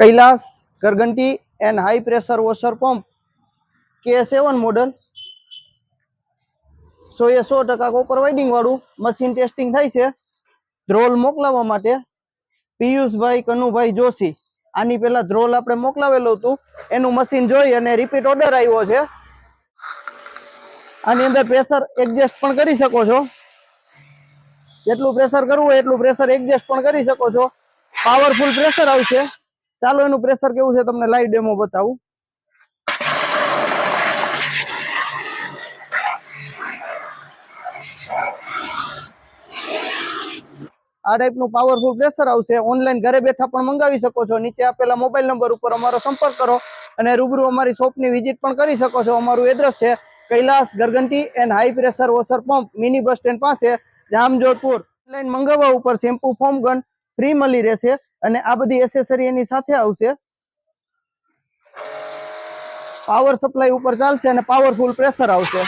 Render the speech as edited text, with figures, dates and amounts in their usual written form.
कैलाश गरगंटी and high pressure washer pump K7 model 100% copper winding वाळू machine testing थाय छे। ધ્રોલ મોકલાવવા માટે પિયુષભાઈ કનુભાઈ જોશી આની પહેલા ધ્રોલ આપણે મોકલાવેલું હતું, એનું મશીન જોઈ અને રિપીટ ઓર્ડર આવ્યો છે। આની અંદર પ્રેશર એડજસ્ટ પણ કરી શકો છો, જેટલું પ્રેશર કરવું હોય એટલું પ્રેશર એડજસ્ટ પણ કરી શકો છો। પાવરફુલ પ્રેશર આવશે। ચાલો એનું પ્રેશર કેવું છે તમને લાઈવ ડેમો બતાવું। આ ટાઈપનું પાવરફુલ પ્રેશર આવશે। ઓનલાઈન ઘરે બેઠા પણ મંગાવી શકો છો। નીચે આપેલા મોબાઈલ નંબર ઉપર અમારો સંપર્ક કરો અને રૂબરૂ અમારી શોપની વિઝિટ પણ કરી શકો છો। અમારું એડ્રેસ છે कैलाश गरगंटी and high pressure washer pump mini bus stand પાસે જામજોધપુર। ઓનલાઈન મંગાવવા ઉપર શેમ્પુ ફોમ ગન ફ્રી મળી રહેશે અને આ બધી એસેસરી એની સાથે આવશે। પાવર સપ્લાય ઉપર ચાલશે અને પાવરફુલ પ્રેશર આવશે।